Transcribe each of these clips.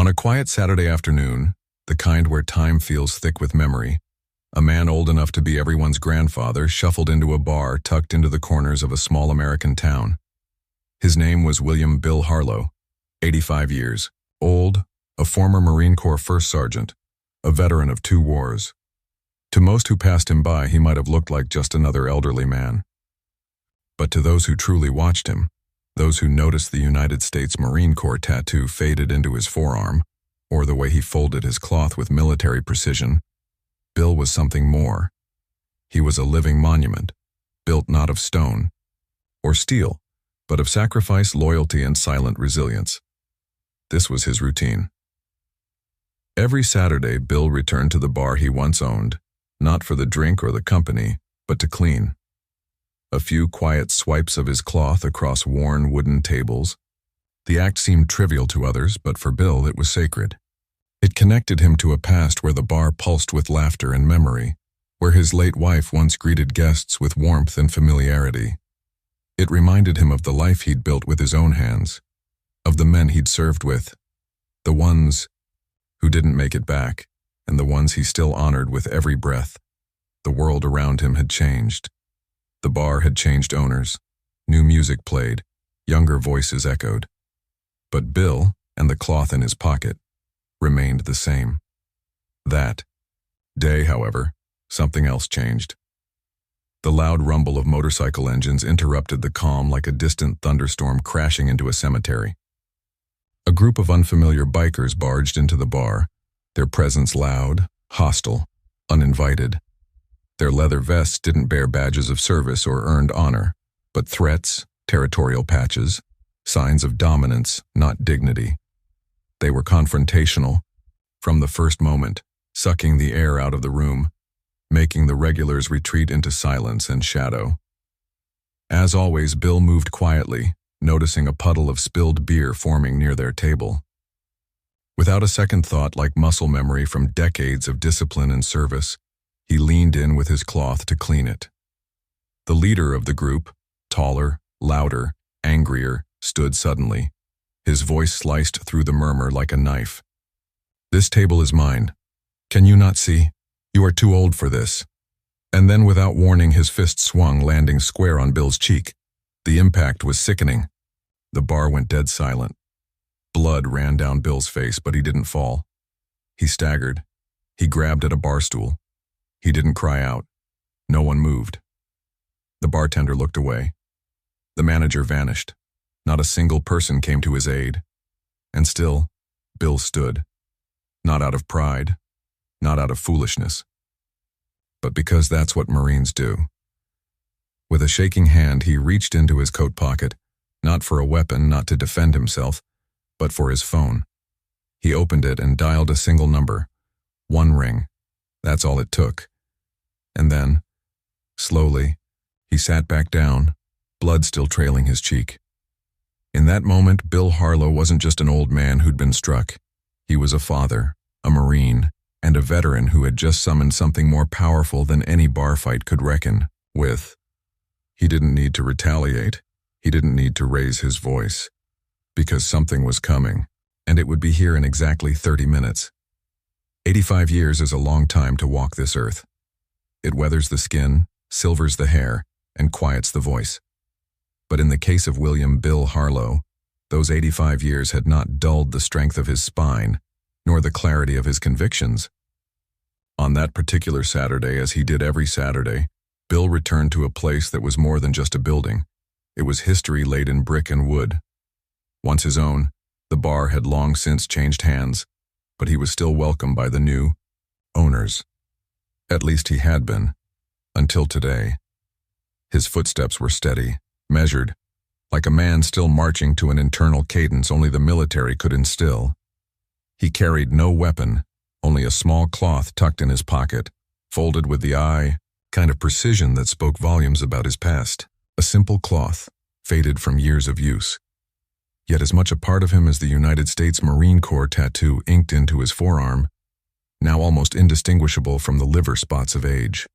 On a quiet Saturday afternoon, the kind where time feels thick with memory, a man old enough to be everyone's grandfather shuffled into a bar tucked into the corners of a small American town. His name was William Bill Harlow, 85 years, old, a former Marine Corps first sergeant, a veteran of 2 wars. To most who passed him by, he might have looked like just another elderly man. But to those who truly watched him, those who noticed the United States Marine Corps tattoo faded into his forearm, or the way he folded his cloth with military precision, Bill was something more. He was a living monument, built not of stone or steel, but of sacrifice, loyalty, and silent resilience. This was his routine. Every Saturday, Bill returned to the bar he once owned, not for the drink or the company, but to clean. A few quiet swipes of his cloth across worn wooden tables. The act seemed trivial to others, but for Bill it was sacred. It connected him to a past where the bar pulsed with laughter and memory, where his late wife once greeted guests with warmth and familiarity. It reminded him of the life he'd built with his own hands, of the men he'd served with, the ones who didn't make it back, and the ones he still honored with every breath. The world around him had changed. The bar had changed owners. New music played. Younger voices echoed. But Bill, and the cloth in his pocket, remained the same. That day, however, something else changed. The loud rumble of motorcycle engines interrupted the calm like a distant thunderstorm crashing into a cemetery. A group of unfamiliar bikers barged into the bar, their presence loud, hostile, uninvited. Their leather vests didn't bear badges of service or earned honor, but threats, territorial patches, signs of dominance, not dignity. They were confrontational, from the first moment, sucking the air out of the room, making the regulars retreat into silence and shadow. As always, Bill moved quietly, noticing a puddle of spilled beer forming near their table. Without a second thought, like muscle memory from decades of discipline and service, he leaned in with his cloth to clean it. The leader of the group, taller, louder, angrier, stood suddenly. His voice sliced through the murmur like a knife. "This table is mine. Can you not see? You are too old for this." And then without warning, his fist swung, landing square on Bill's cheek. The impact was sickening. The bar went dead silent. Blood ran down Bill's face, but he didn't fall. He staggered. He grabbed at a bar stool. He didn't cry out. No one moved. The bartender looked away. The manager vanished. Not a single person came to his aid. And still, Bill stood. Not out of pride, not out of foolishness, but because that's what Marines do. With a shaking hand, he reached into his coat pocket, not for a weapon, not to defend himself, but for his phone. He opened it and dialed a single number. 1 ring. That's all it took. And then, slowly, he sat back down, blood still trailing his cheek. In that moment, Bill Harlow wasn't just an old man who'd been struck. He was a father, a Marine, and a veteran who had just summoned something more powerful than any bar fight could reckon with. He didn't need to retaliate. He didn't need to raise his voice. Because something was coming, and it would be here in exactly 30 minutes. 85 years is a long time to walk this earth. It weathers the skin, silvers the hair, and quiets the voice. But in the case of William Bill Harlow, those 85 years had not dulled the strength of his spine, nor the clarity of his convictions. On that particular Saturday, as he did every Saturday, Bill returned to a place that was more than just a building. It was history laid in brick and wood. Once his own, the bar had long since changed hands, but he was still welcomed by the new owners. At least he had been, until today. His footsteps were steady, measured, like a man still marching to an internal cadence only the military could instill. He carried no weapon, only a small cloth tucked in his pocket, folded with the kind of precision that spoke volumes about his past. A simple cloth, faded from years of use. Yet as much a part of him as the United States Marine Corps tattoo inked into his forearm, now almost indistinguishable from the liver spots of age.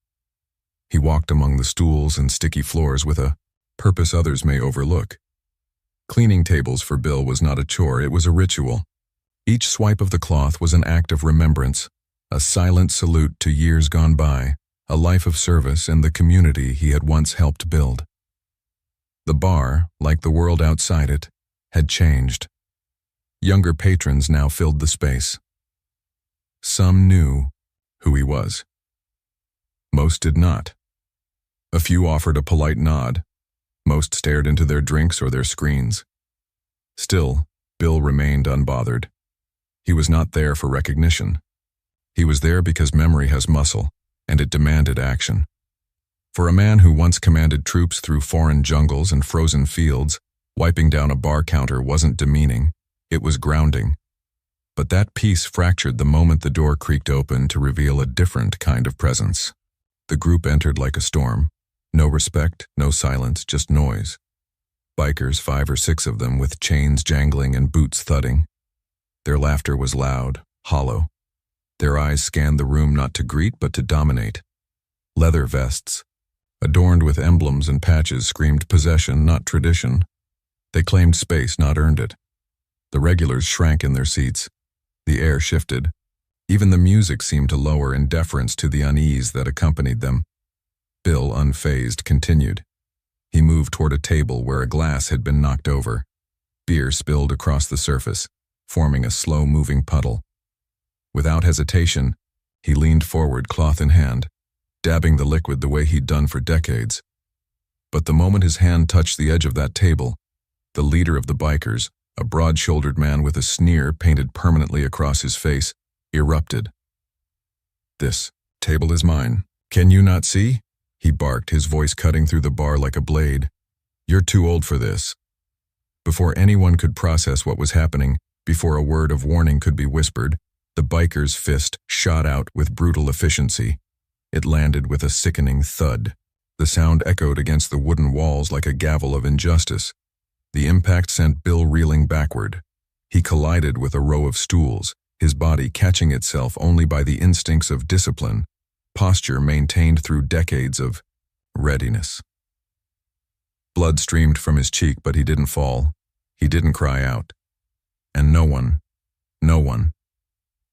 He walked among the stools and sticky floors with a purpose others may overlook. Cleaning tables for Bill was not a chore, it was a ritual. Each swipe of the cloth was an act of remembrance, a silent salute to years gone by, a life of service and the community he had once helped build. The bar, like the world outside it, had changed. Younger patrons now filled the space. Some knew who he was. Most did not. A few offered a polite nod. Most stared into their drinks or their screens. Still, Bill remained unbothered. He was not there for recognition. He was there because memory has muscle, and it demanded action. For a man who once commanded troops through foreign jungles and frozen fields, wiping down a bar counter wasn't demeaning, it was grounding. But that peace fractured the moment the door creaked open to reveal a different kind of presence. The group entered like a storm. No respect, no silence, just noise. Bikers, 5 or 6 of them, with chains jangling and boots thudding. Their laughter was loud, hollow. Their eyes scanned the room not to greet but to dominate. Leather vests, adorned with emblems and patches, screamed possession, not tradition. They claimed space, not earned it. The regulars shrank in their seats. The air shifted. Even the music seemed to lower in deference to the unease that accompanied them. Bill, unfazed, continued. He moved toward a table where a glass had been knocked over. Beer spilled across the surface, forming a slow-moving puddle. Without hesitation, he leaned forward, cloth in hand, dabbing the liquid the way he'd done for decades. But the moment his hand touched the edge of that table, the leader of the bikers, a broad-shouldered man with a sneer painted permanently across his face, erupted. "This table is mine. Can you not see?" he barked, his voice cutting through the bar like a blade. "You're too old for this." Before anyone could process what was happening, before a word of warning could be whispered, the biker's fist shot out with brutal efficiency. It landed with a sickening thud. The sound echoed against the wooden walls like a gavel of injustice. The impact sent Bill reeling backward. He collided with a row of stools, his body catching itself only by the instincts of discipline, posture maintained through decades of readiness. Blood streamed from his cheek, but he didn't fall. He didn't cry out. And no one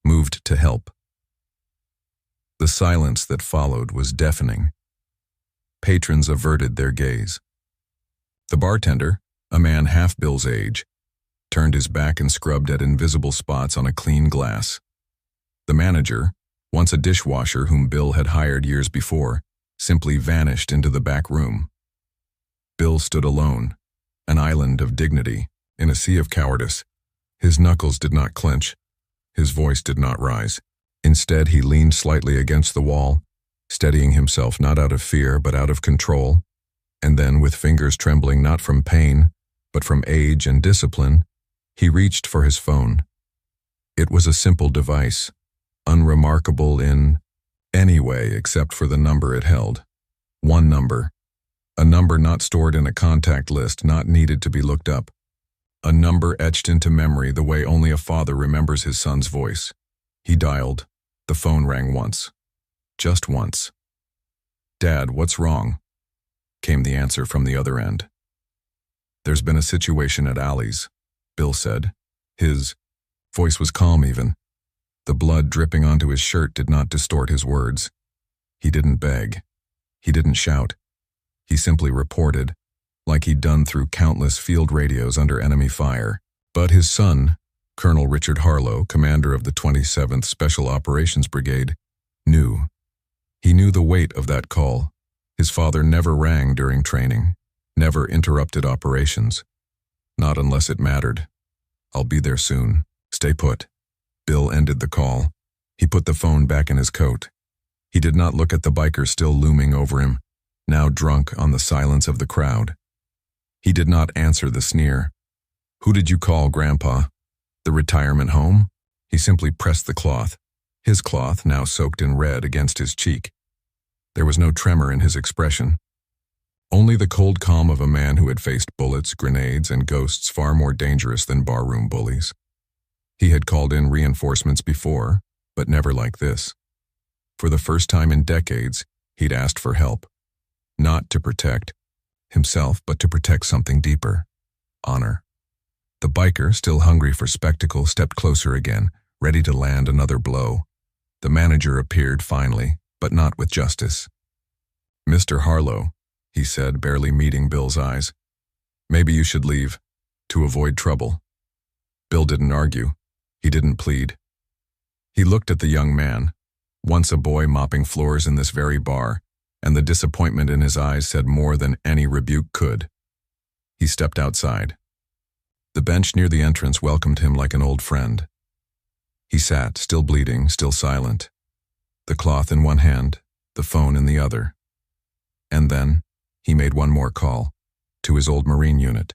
moved to help. The silence that followed was deafening. Patrons averted their gaze. The bartender, a man half Bill's age, turned his back and scrubbed at invisible spots on a clean glass. The manager, once a dishwasher whom Bill had hired years before, simply vanished into the back room. Bill stood alone, an island of dignity, in a sea of cowardice. His knuckles did not clench. His voice did not rise. Instead, he leaned slightly against the wall, steadying himself not out of fear but out of control, and then, with fingers trembling not from pain, but from age and discipline, he reached for his phone. It was a simple device, unremarkable in any way except for the number it held. One number. A number not stored in a contact list, not needed to be looked up. A number etched into memory the way only a father remembers his son's voice. He dialed. The phone rang once. Just once. "Dad, what's wrong?" came the answer from the other end. "There's been a situation at Allie's," Bill said. His voice was calm even. The blood dripping onto his shirt did not distort his words. He didn't beg. He didn't shout. He simply reported, like he'd done through countless field radios under enemy fire. But his son, Colonel Richard Harlow, commander of the 27th Special Operations Brigade, knew. He knew the weight of that call. His father never rang during training, never interrupted operations. Not unless it mattered. "I'll be there soon. Stay put." Bill ended the call. He put the phone back in his coat. He did not look at the biker still looming over him, now drunk on the silence of the crowd. He did not answer the sneer. "Who did you call, Grandpa? The retirement home?" He simply pressed the cloth, his cloth now soaked in red, against his cheek. There was no tremor in his expression. Only the cold calm of a man who had faced bullets, grenades, and ghosts far more dangerous than barroom bullies. He had called in reinforcements before, but never like this. For the first time in decades, he'd asked for help. Not to protect himself, but to protect something deeper. Honor. The biker, still hungry for spectacle, stepped closer again, ready to land another blow. The manager appeared finally, but not with justice. "Mr. Harlow," he said, barely meeting Bill's eyes, "maybe you should leave, to avoid trouble." Bill didn't argue. He didn't plead. He looked at the young man, once a boy mopping floors in this very bar, and the disappointment in his eyes said more than any rebuke could. He stepped outside. The bench near the entrance welcomed him like an old friend. He sat, still bleeding, still silent, the cloth in one hand, the phone in the other. And then, he made one more call, to his old Marine unit.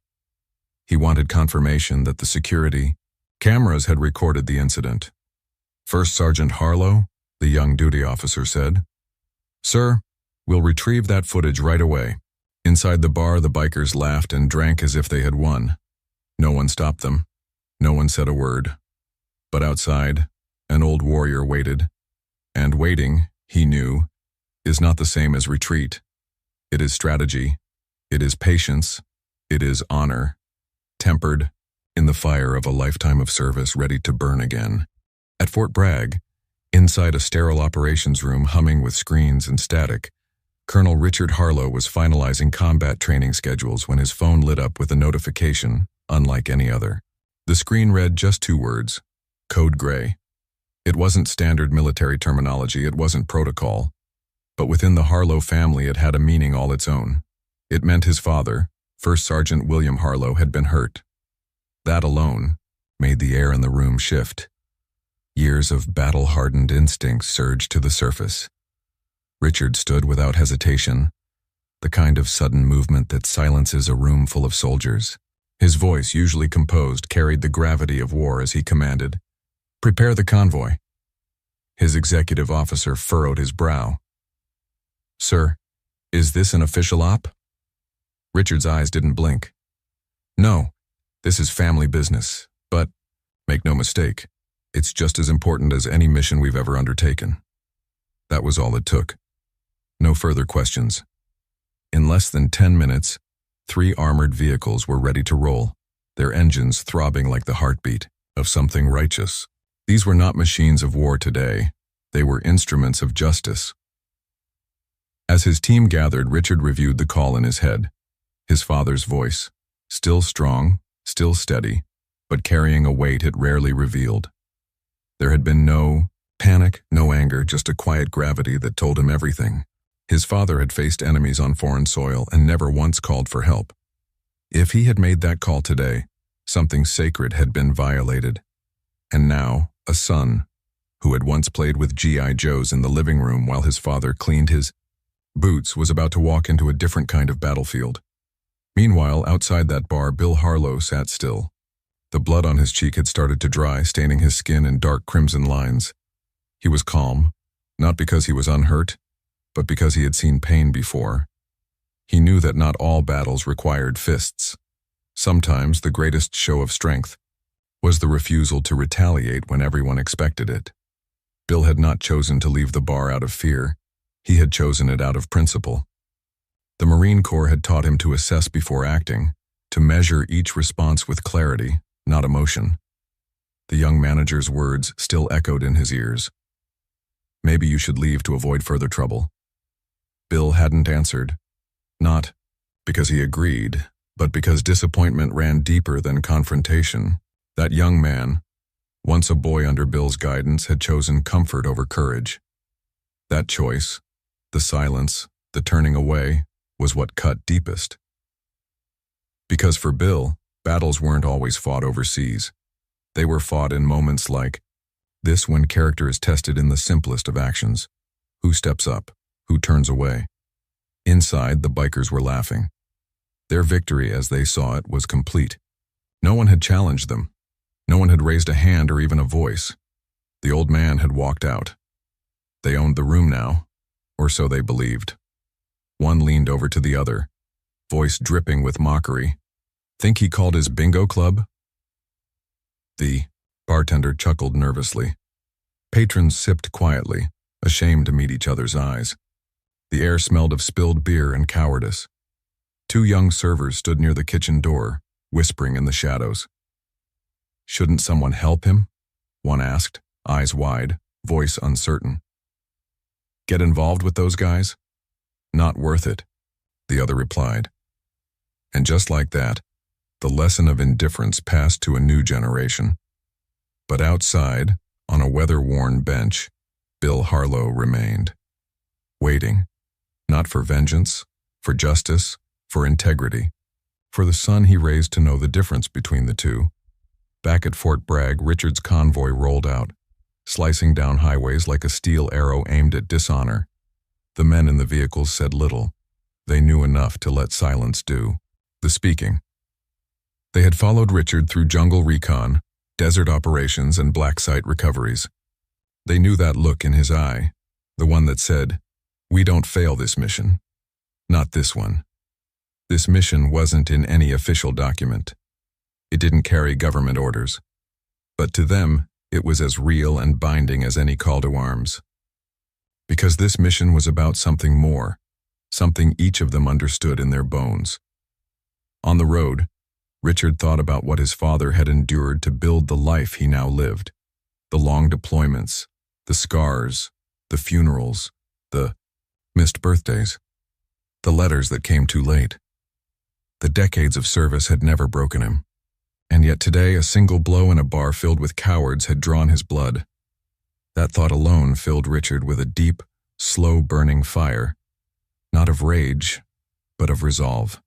He wanted confirmation that the security cameras had recorded the incident. "First Sergeant Harlow," the young duty officer said. "Sir, we'll retrieve that footage right away." Inside the bar, the bikers laughed and drank as if they had won. No one stopped them. No one said a word. But outside, an old warrior waited. And waiting, he knew, is not the same as retreat. It is strategy. It is patience. It is honor, tempered in the fire of a lifetime of service ready to burn again. At Fort Bragg, inside a sterile operations room humming with screens and static, Colonel Richard Harlow was finalizing combat training schedules when his phone lit up with a notification, unlike any other. The screen read just 2 words, Code Gray. It wasn't standard military terminology, it wasn't protocol. But within the Harlow family it had a meaning all its own. It meant his father, First Sergeant William Harlow, had been hurt. That alone made the air in the room shift. Years of battle-hardened instincts surged to the surface. Richard stood without hesitation, the kind of sudden movement that silences a room full of soldiers. His voice, usually composed, carried the gravity of war as he commanded, "Prepare the convoy." His executive officer furrowed his brow. "Sir, is this an official op?" Richard's eyes didn't blink. "No, this is family business, but, make no mistake, it's just as important as any mission we've ever undertaken." That was all it took. No further questions. In less than 10 minutes, 3 armored vehicles were ready to roll, their engines throbbing like the heartbeat of something righteous. These were not machines of war today. They were instruments of justice. As his team gathered, Richard reviewed the call in his head. His father's voice, still strong, still steady, but carrying a weight it rarely revealed. There had been no panic, no anger, just a quiet gravity that told him everything. His father had faced enemies on foreign soil and never once called for help. If he had made that call today, something sacred had been violated. And now, a son, who had once played with G.I. Joes in the living room while his father cleaned his boots, was about to walk into a different kind of battlefield. Meanwhile, outside that bar, Bill Harlow sat still. The blood on his cheek had started to dry, staining his skin in dark crimson lines. He was calm, not because he was unhurt, but because he had seen pain before. He knew that not all battles required fists. Sometimes the greatest show of strength was the refusal to retaliate when everyone expected it. Bill had not chosen to leave the bar out of fear. He had chosen it out of principle. The Marine Corps had taught him to assess before acting, to measure each response with clarity, not emotion. The young manager's words still echoed in his ears. "Maybe you should leave to avoid further trouble." Bill hadn't answered, not because he agreed, but because disappointment ran deeper than confrontation. That young man, once a boy under Bill's guidance, had chosen comfort over courage. That choice, the silence, the turning away, was what cut deepest. Because for Bill, battles weren't always fought overseas. They were fought in moments like this, when character is tested in the simplest of actions. Who steps up? Who turns away? Inside, the bikers were laughing. Their victory, as they saw it, was complete. No one had challenged them. No one had raised a hand or even a voice. The old man had walked out. They owned the room now, or so they believed. One leaned over to the other, voice dripping with mockery. "Think he called his bingo club?" The bartender chuckled nervously. Patrons sipped quietly, ashamed to meet each other's eyes. The air smelled of spilled beer and cowardice. 2 young servers stood near the kitchen door, whispering in the shadows. Shouldn't someone help him? One asked, eyes wide, voice uncertain. Get involved with those guys? Not worth it, the other replied. And just like that, the lesson of indifference passed to a new generation. But outside, on a weather-worn bench, Bill Harlow remained, waiting, not for vengeance, for justice, for integrity, for the son he raised to know the difference between the two. Back at Fort Bragg, Richard's convoy rolled out, slicing down highways like a steel arrow aimed at dishonor. The men in the vehicles said little. They knew enough to let silence do the speaking. They had followed Richard through jungle recon, desert operations, and black site recoveries. They knew that look in his eye, the one that said, "We don't fail this mission." Not this one. This mission wasn't in any official document. It didn't carry government orders. But to them, it was as real and binding as any call to arms. Because this mission was about something more, something each of them understood in their bones. On the road, Richard thought about what his father had endured to build the life he now lived. The long deployments, the scars, the funerals, the missed birthdays, the letters that came too late. The decades of service had never broken him. And yet today a single blow in a bar filled with cowards had drawn his blood. That thought alone filled Richard with a deep, slow-burning fire, not of rage, but of resolve.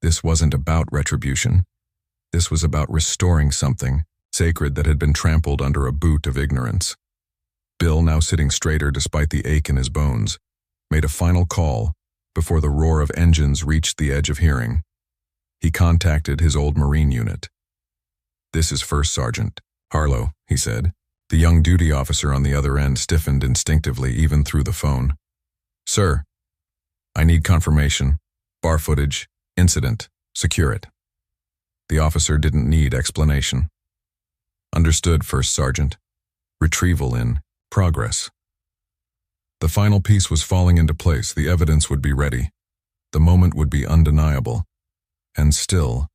This wasn't about retribution. This was about restoring something sacred that had been trampled under a boot of ignorance. Bill, now sitting straighter despite the ache in his bones, made a final call before the roar of engines reached the edge of hearing. He contacted his old Marine unit. "This is First Sergeant Harlow," he said. The young duty officer on the other end stiffened instinctively even through the phone. "Sir, I need confirmation. Bar footage, incident, secure it." The officer didn't need explanation. "Understood, First Sergeant. Retrieval in progress." The final piece was falling into place. The evidence would be ready. The moment would be undeniable. And still,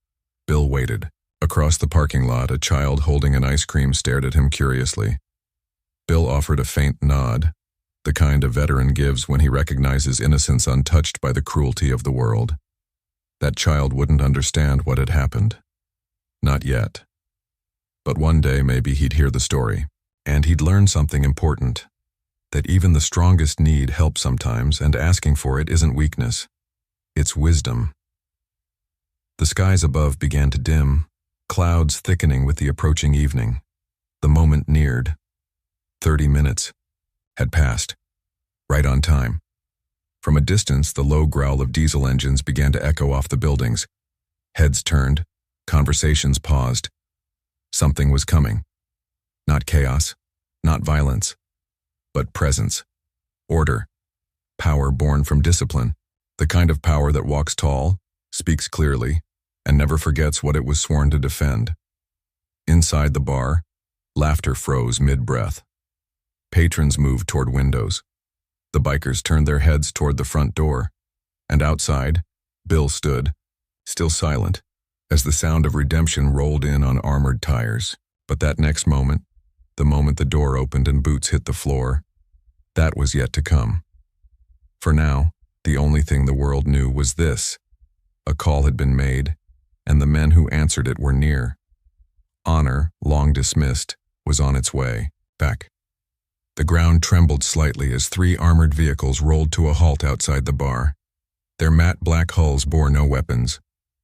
Bill waited. Across the parking lot, a child holding an ice cream stared at him curiously. Bill offered a faint nod, the kind a veteran gives when he recognizes innocence untouched by the cruelty of the world. That child wouldn't understand what had happened. Not yet. But one day maybe he'd hear the story, and he'd learn something important, that even the strongest need help sometimes, and asking for it isn't weakness. It's wisdom. The skies above began to dim, clouds thickening with the approaching evening. The moment neared. 30 minutes had passed, right on time. From a distance, the low growl of diesel engines began to echo off the buildings. Heads turned, conversations paused. Something was coming. Not chaos, not violence, but presence, order, power born from discipline, the kind of power that walks tall, speaks clearly, and never forgets what it was sworn to defend. Inside the bar, laughter froze mid-breath. Patrons moved toward windows. The bikers turned their heads toward the front door, and outside, Bill stood, still silent, as the sound of redemption rolled in on armored tires. But that next moment, the moment the door opened and boots hit the floor, that was yet to come. For now, the only thing the world knew was this: a call had been made, and the men who answered it were near. Honor, long dismissed, was on its way back. The ground trembled slightly as 3 armored vehicles rolled to a halt outside the bar. Their matte black hulls bore no weapons,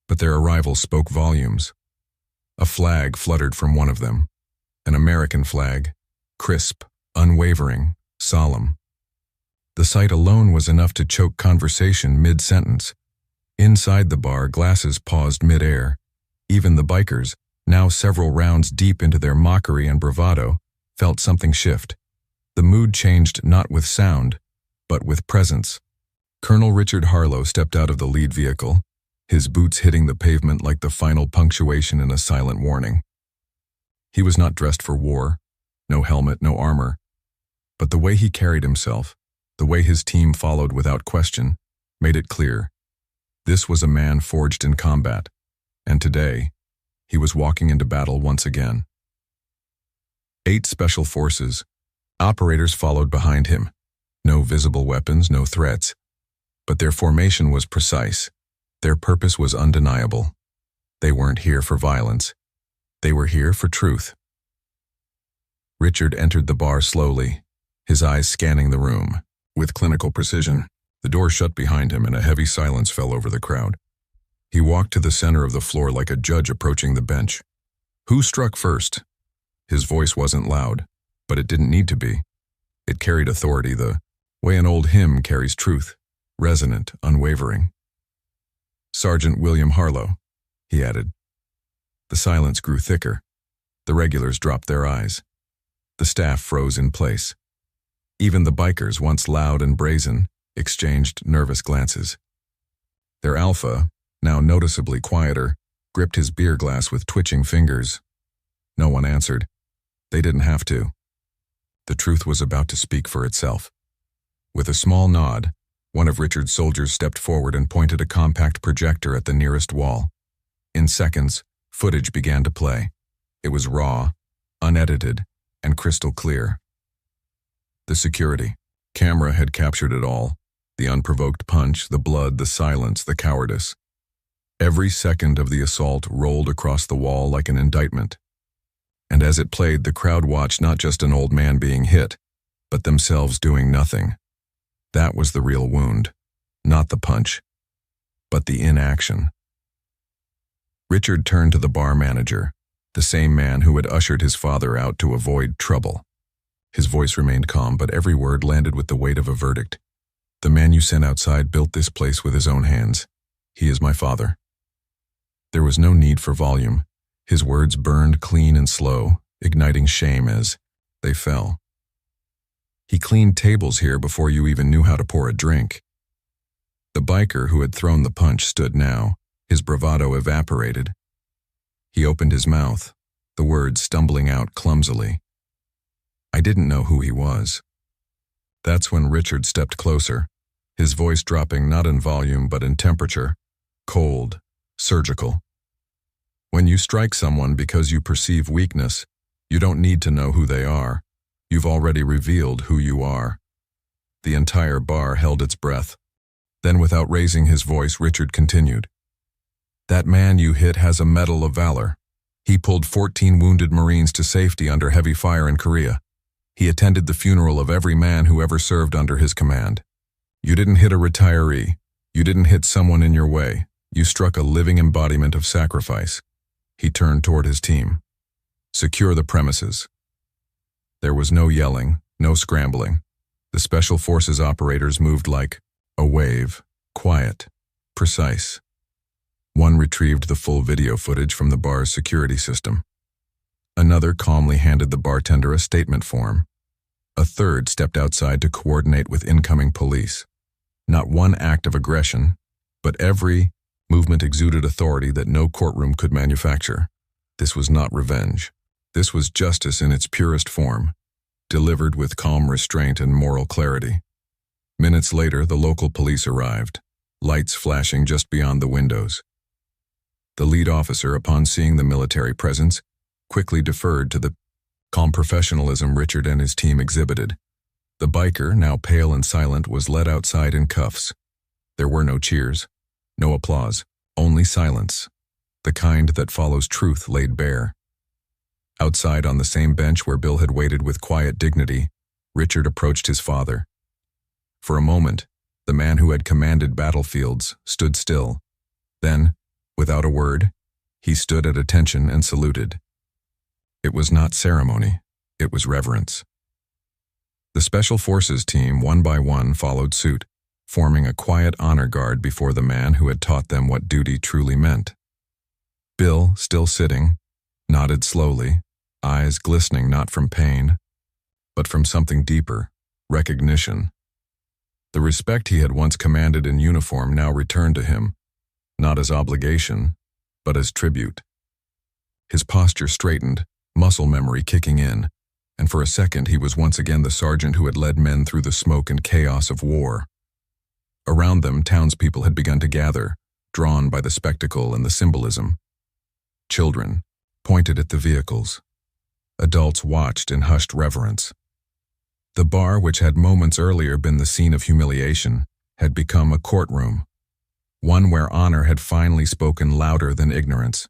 but their arrival spoke volumes. A flag fluttered from one of them, an American flag, crisp, unwavering, solemn. The sight alone was enough to choke conversation mid-sentence. Inside the bar, glasses paused mid-air. Even the bikers, now several rounds deep into their mockery and bravado, felt something shift. The mood changed not with sound, but with presence. Colonel Richard Harlow stepped out of the lead vehicle, his boots hitting the pavement like the final punctuation in a silent warning. He was not dressed for war, no helmet, no armor, but the way he carried himself, the way his team followed without question, made it clear. This was a man forged in combat, and today, He was walking into battle once again. 8 special forces. Operators followed behind him. No visible weapons, no threats. But their formation was precise. Their purpose was undeniable. They weren't here for violence. They were here for truth. Richard entered the bar slowly, his eyes scanning the room. With clinical precision, the door shut behind him and a heavy silence fell over the crowd. He walked to the center of the floor like a judge approaching the bench. Who struck first? His voice wasn't loud, but it didn't need to be. It carried authority the way an old hymn carries truth, resonant, unwavering. Sergeant William Harlow, he added. The silence grew thicker. The regulars dropped their eyes. The staff froze in place. Even the bikers, once loud and brazen, exchanged nervous glances. Their alpha, now noticeably quieter, gripped his beer glass with twitching fingers. No one answered. They didn't have to. The truth was about to speak for itself. With a small nod, one of Richard's soldiers stepped forward and pointed a compact projector at the nearest wall. In seconds, footage began to play. It was raw, unedited, and crystal clear. The security camera had captured it all. The unprovoked punch, the blood, the silence, the cowardice. Every second of the assault rolled across the wall like an indictment. And as it played, the crowd watched not just an old man being hit, but themselves doing nothing. That was the real wound. Not the punch, but the inaction. Richard turned to the bar manager, the same man who had ushered his father out to avoid trouble. His voice remained calm, but every word landed with the weight of a verdict. The man you sent outside built this place with his own hands. He is my father. There was no need for volume. His words burned clean and slow, igniting shame as they fell. He cleaned tables here before you even knew how to pour a drink. The biker who had thrown the punch stood now, his bravado evaporated. He opened his mouth, the words stumbling out clumsily. I didn't know who he was. That's when Richard stepped closer, his voice dropping not in volume but in temperature, cold, surgical. When you strike someone because you perceive weakness, you don't need to know who they are. You've already revealed who you are. The entire bar held its breath. Then, without raising his voice, Richard continued. That man you hit has a medal of valor. He pulled 14 wounded Marines to safety under heavy fire in Korea. He attended the funeral of every man who ever served under his command. You didn't hit a retiree. You didn't hit someone in your way. You struck a living embodiment of sacrifice. He turned toward his team. Secure the premises. There was no yelling, no scrambling. The Special Forces operators moved like a wave, quiet, precise. One retrieved the full video footage from the bar's security system. Another calmly handed the bartender a statement form. A third stepped outside to coordinate with incoming police. Not one act of aggression, but every movement exuded authority that no courtroom could manufacture. This was not revenge. This was justice in its purest form, delivered with calm restraint and moral clarity. Minutes later, the local police arrived, lights flashing just beyond the windows. The lead officer, upon seeing the military presence, quickly deferred to the calm professionalism Richard and his team exhibited. The biker, now pale and silent, was led outside in cuffs. There were no cheers, no applause, only silence, the kind that follows truth laid bare. Outside on the same bench where Bill had waited with quiet dignity, Richard approached his father. For a moment, the man who had commanded battlefields stood still. Then, without a word, he stood at attention and saluted. It was not ceremony, it was reverence. The Special Forces team, one by one, followed suit, forming a quiet honor guard before the man who had taught them what duty truly meant. Bill, still sitting, nodded slowly, eyes glistening not from pain, but from something deeper, recognition. The respect he had once commanded in uniform now returned to him, not as obligation, but as tribute. His posture straightened, muscle memory kicking in, and for a second he was once again the sergeant who had led men through the smoke and chaos of war. Around them, townspeople had begun to gather, drawn by the spectacle and the symbolism. Children pointed at the vehicles. Adults watched in hushed reverence. The bar, which had moments earlier been the scene of humiliation, had become a courtroom, one where honor had finally spoken louder than ignorance.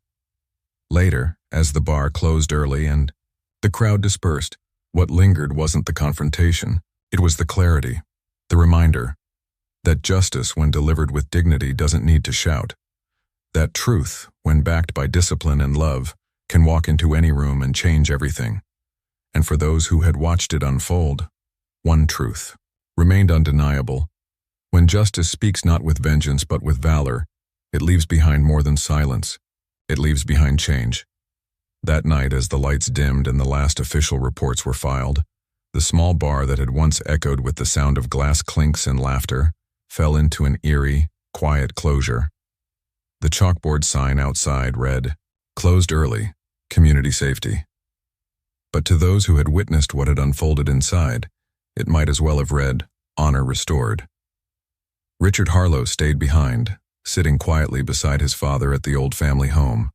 Later, as the bar closed early and the crowd dispersed, what lingered wasn't the confrontation, it was the clarity, the reminder that justice, when delivered with dignity, doesn't need to shout. That truth, when backed by discipline and love, can walk into any room and change everything. And for those who had watched it unfold, one truth remained undeniable. When justice speaks not with vengeance but with valor, it leaves behind more than silence. It leaves behind change. That night, as the lights dimmed and the last official reports were filed, the small bar that had once echoed with the sound of glass clinks and laughter fell into an eerie, quiet closure. The chalkboard sign outside read, "Closed early, community safety." But to those who had witnessed what had unfolded inside, it might as well have read, "Honor restored." Richard Harlow stayed behind, sitting quietly beside his father at the old family home.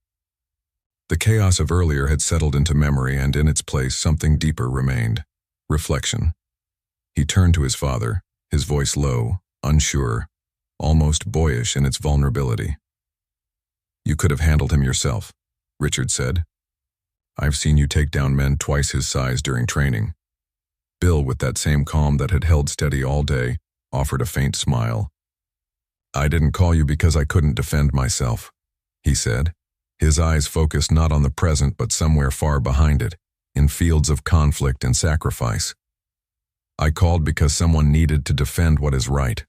The chaos of earlier had settled into memory, and in its place something deeper remained: reflection. He turned to his father, his voice low, unsure, almost boyish in its vulnerability. "You could have handled him yourself," Richard said. "I've seen you take down men twice his size during training." Bill, with that same calm that had held steady all day, offered a faint smile. "I didn't call you because I couldn't defend myself," he said, his eyes focused not on the present but somewhere far behind it, in fields of conflict and sacrifice. "I called because someone needed to defend what is right."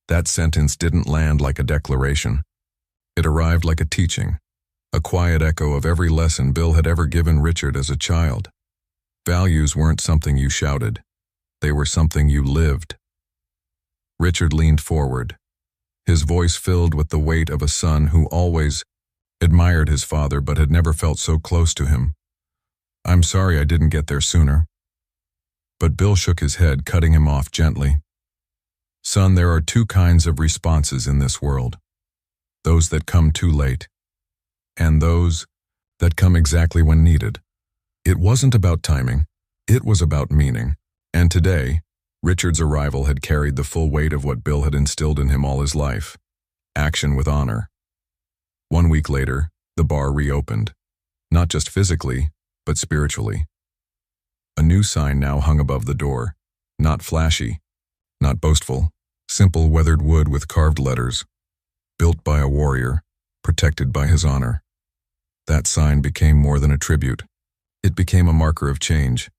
That sentence didn't land like a declaration. It arrived like a teaching, a quiet echo of every lesson Bill had ever given Richard as a child. Values weren't something you shouted. They were something you lived. Richard leaned forward, his voice filled with the weight of a son who always admired his father but had never felt so close to him. "I'm sorry I didn't get there sooner." But Bill shook his head, cutting him off gently. "Son, there are two kinds of responses in this world. Those that come too late, and those that come exactly when needed." It wasn't about timing, it was about meaning. And today, Richard's arrival had carried the full weight of what Bill had instilled in him all his life: action with honor. 1 week later, the bar reopened, not just physically, but spiritually. A new sign now hung above the door, not flashy, not boastful, simple weathered wood with carved letters, "Built by a warrior, protected by his honor." That sign became more than a tribute. It became a marker of change,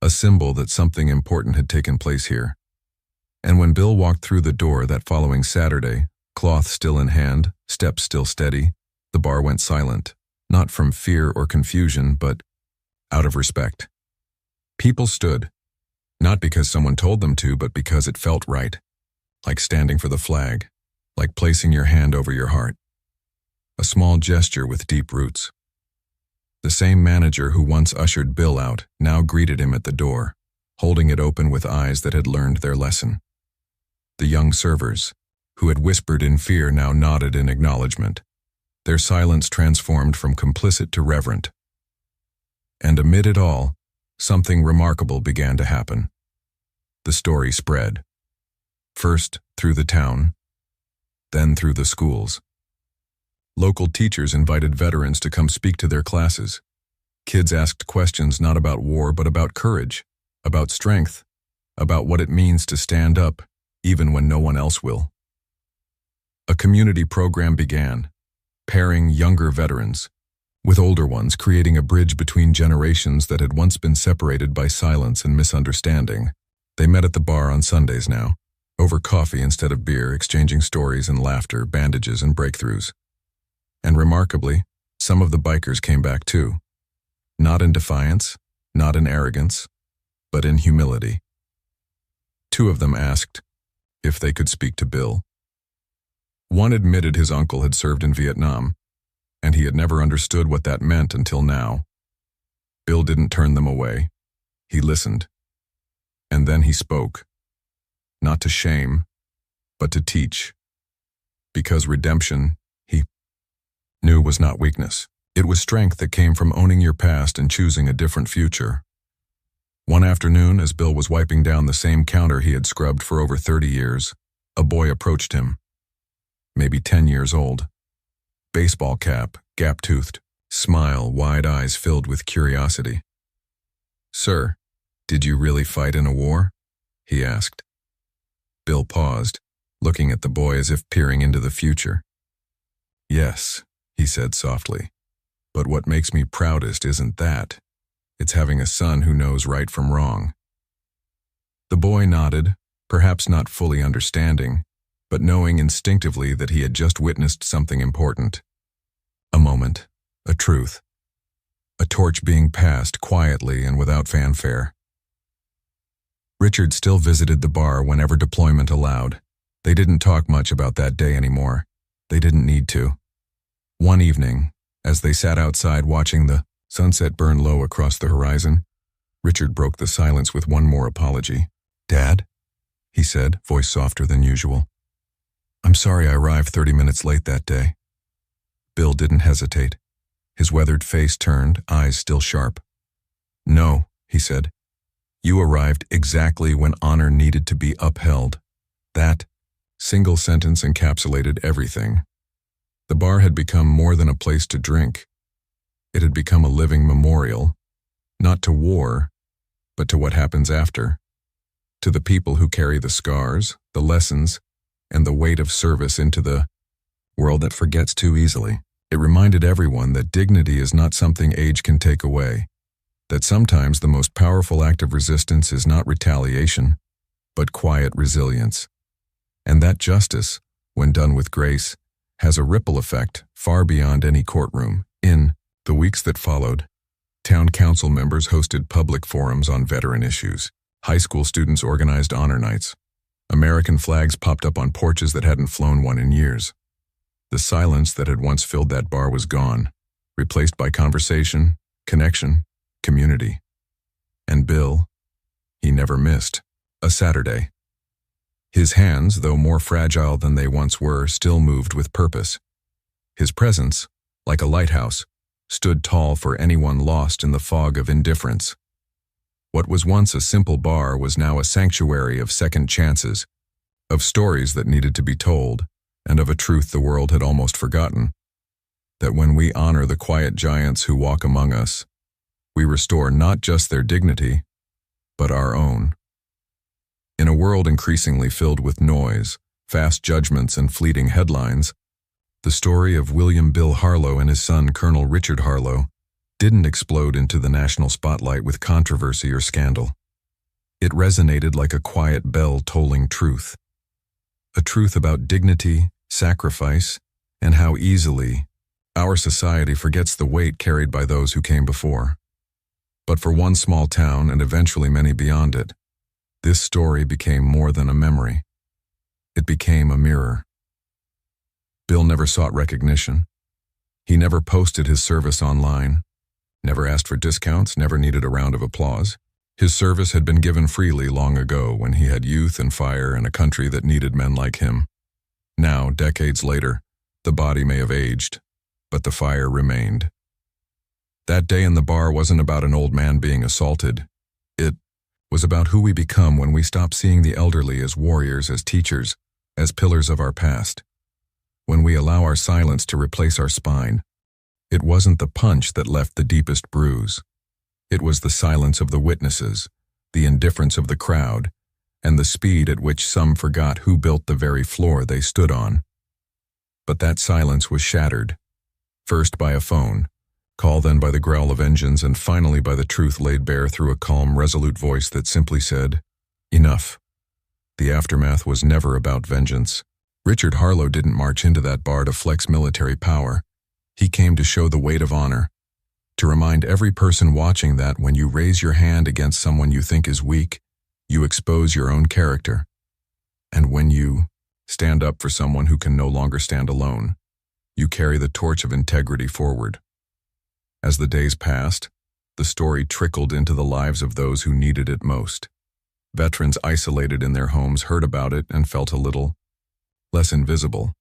a symbol that something important had taken place here. And when Bill walked through the door that following Saturday, cloth still in hand, steps still steady, the bar went silent, not from fear or confusion, but out of respect. People stood, not because someone told them to, but because it felt right, like standing for the flag, like placing your hand over your heart. A small gesture with deep roots. The same manager who once ushered Bill out now greeted him at the door, holding it open with eyes that had learned their lesson. The young servers, who had whispered in fear, now nodded in acknowledgement, their silence transformed from complicit to reverent. And amid it all, something remarkable began to happen. The story spread. First through the town, then through the schools. Local teachers invited veterans to come speak to their classes. Kids asked questions not about war but about courage, about strength, about what it means to stand up even when no one else will. A community program began, pairing younger veterans with older ones, creating a bridge between generations that had once been separated by silence and misunderstanding. They met at the bar on Sundays now, over coffee instead of beer, exchanging stories and laughter, bandages and breakthroughs. And remarkably, some of the bikers came back too. Not in defiance, not in arrogance, but in humility. 2 of them asked if they could speak to Bill. One admitted his uncle had served in Vietnam, and he had never understood what that meant until now. Bill didn't turn them away. He listened. And then he spoke. Not to shame, but to teach. Because redemption, he knew, was not weakness. It was strength that came from owning your past and choosing a different future. One afternoon, as Bill was wiping down the same counter he had scrubbed for over 30 years, a boy approached him. Maybe 10 years old. Baseball cap, gap-toothed, smile, wide eyes filled with curiosity. "Sir, did you really fight in a war?" he asked. Bill paused, looking at the boy as if peering into the future. "Yes," he said softly. "But what makes me proudest isn't that. It's having a son who knows right from wrong." The boy nodded, perhaps not fully understanding, but knowing instinctively that he had just witnessed something important. A moment, a truth. A torch being passed quietly and without fanfare. Richard still visited the bar whenever deployment allowed. They didn't talk much about that day anymore. They didn't need to. One evening, as they sat outside watching the sunset burn low across the horizon, Richard broke the silence with one more apology. "Dad," he said, voice softer than usual. "I'm sorry I arrived 30 minutes late that day." Bill didn't hesitate. His weathered face turned, eyes still sharp. "No," he said. "You arrived exactly when honor needed to be upheld." That single sentence encapsulated everything. The bar had become more than a place to drink. It had become a living memorial, not to war, but to what happens after. To the people who carry the scars, the lessons, and the weight of service into the world that forgets too easily. It reminded everyone that dignity is not something age can take away, that sometimes the most powerful act of resistance is not retaliation, but quiet resilience, and that justice, when done with grace, has a ripple effect far beyond any courtroom. In the weeks that followed, town council members hosted public forums on veteran issues. High school students organized honor nights. American flags popped up on porches that hadn't flown one in years. The silence that had once filled that bar was gone, replaced by conversation, connection, community. And Bill, he never missed a Saturday. His hands, though more fragile than they once were, still moved with purpose. His presence, like a lighthouse, stood tall for anyone lost in the fog of indifference. What was once a simple bar was now a sanctuary of second chances, of stories that needed to be told, and of a truth the world had almost forgotten, that when we honor the quiet giants who walk among us, we restore not just their dignity, but our own. In a world increasingly filled with noise, fast judgments, and fleeting headlines, the story of William Bill Harlow and his son Colonel Richard Harlow didn't explode into the national spotlight with controversy or scandal. It resonated like a quiet bell tolling truth. A truth about dignity, sacrifice, and how easily our society forgets the weight carried by those who came before. But for one small town, and eventually many beyond it, this story became more than a memory. It became a mirror. Bill never sought recognition. He never posted his service online, never asked for discounts, never needed a round of applause. His service had been given freely long ago when he had youth and fire and a country that needed men like him. Now, decades later, the body may have aged, but the fire remained. That day in the bar wasn't about an old man being assaulted. It was about who we become when we stop seeing the elderly as warriors, as teachers, as pillars of our past. When we allow our silence to replace our spine. It wasn't the punch that left the deepest bruise. It was the silence of the witnesses, the indifference of the crowd, and the speed at which some forgot who built the very floor they stood on. But that silence was shattered, first by a phone call, then by the growl of engines, and finally by the truth laid bare through a calm, resolute voice that simply said, "Enough." The aftermath was never about vengeance. Richard Harlow didn't march into that bar to flex military power. He came to show the weight of honor, to remind every person watching that when you raise your hand against someone you think is weak, you expose your own character. And when you stand up for someone who can no longer stand alone, you carry the torch of integrity forward. As the days passed, the story trickled into the lives of those who needed it most. Veterans isolated in their homes heard about it and felt a little less invisible.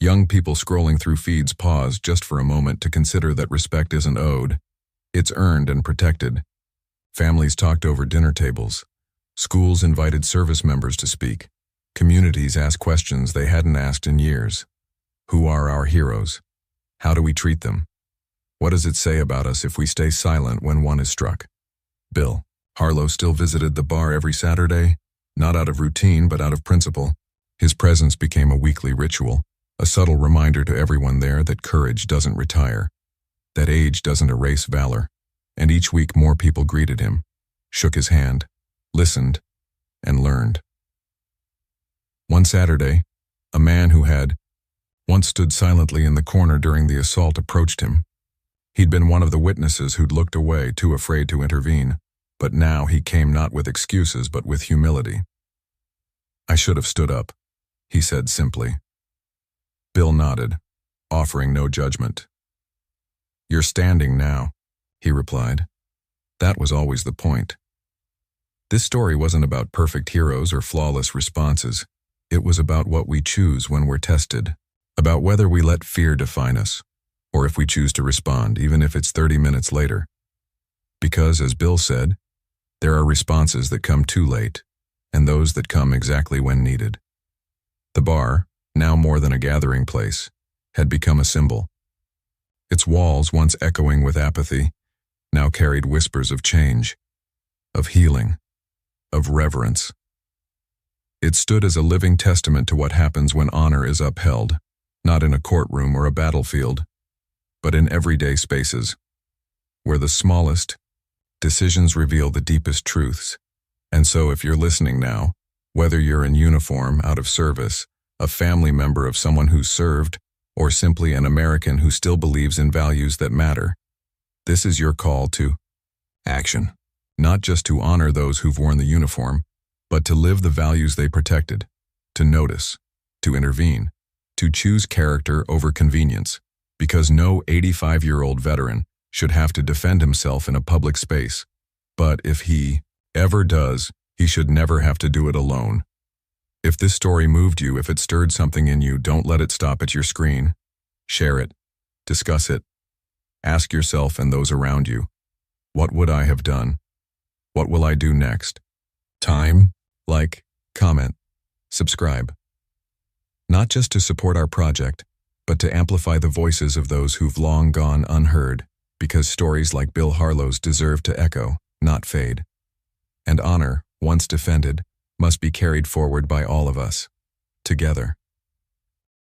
Young people scrolling through feeds pause just for a moment to consider that respect isn't owed, it's earned and protected. Families talked over dinner tables. Schools invited service members to speak. Communities asked questions they hadn't asked in years. Who are our heroes? How do we treat them? What does it say about us if we stay silent when one is struck? Bill Harlow still visited the bar every Saturday, not out of routine but out of principle. His presence became a weekly ritual, a subtle reminder to everyone there that courage doesn't retire, that age doesn't erase valor. And each week more people greeted him, shook his hand, listened, and learned. One Saturday, a man who had once stood silently in the corner during the assault approached him. He'd been one of the witnesses who'd looked away, too afraid to intervene, but now he came not with excuses but with humility. "I should have stood up," he said simply. Bill nodded, offering no judgment. "You're standing now," he replied. That was always the point. This story wasn't about perfect heroes or flawless responses. It was about what we choose when we're tested, about whether we let fear define us, or if we choose to respond, even if it's 30 minutes later. Because, as Bill said, there are responses that come too late, and those that come exactly when needed. The bar, now more than a gathering place, had become a symbol. Its walls, once echoing with apathy, now carried whispers of change, of healing, of reverence. It stood as a living testament to what happens when honor is upheld, not in a courtroom or a battlefield, but in everyday spaces, where the smallest decisions reveal the deepest truths. And so if you're listening now, whether you're in uniform, out of service, a family member of someone who's served, or simply an American who still believes in values that matter, this is your call to action. Not just to honor those who've worn the uniform, but to live the values they protected, to notice, to intervene, to choose character over convenience, because no 85-year-old veteran should have to defend himself in a public space. But if he ever does, he should never have to do it alone. If this story moved you, if it stirred something in you, don't let it stop at your screen. Share it. Discuss it. Ask yourself and those around you, what would I have done? What will I do next? Time, like, comment, subscribe. Not just to support our project, but to amplify the voices of those who've long gone unheard, because stories like Bill Harlow's deserve to echo, not fade. And honor, once defended, must be carried forward by all of us, together.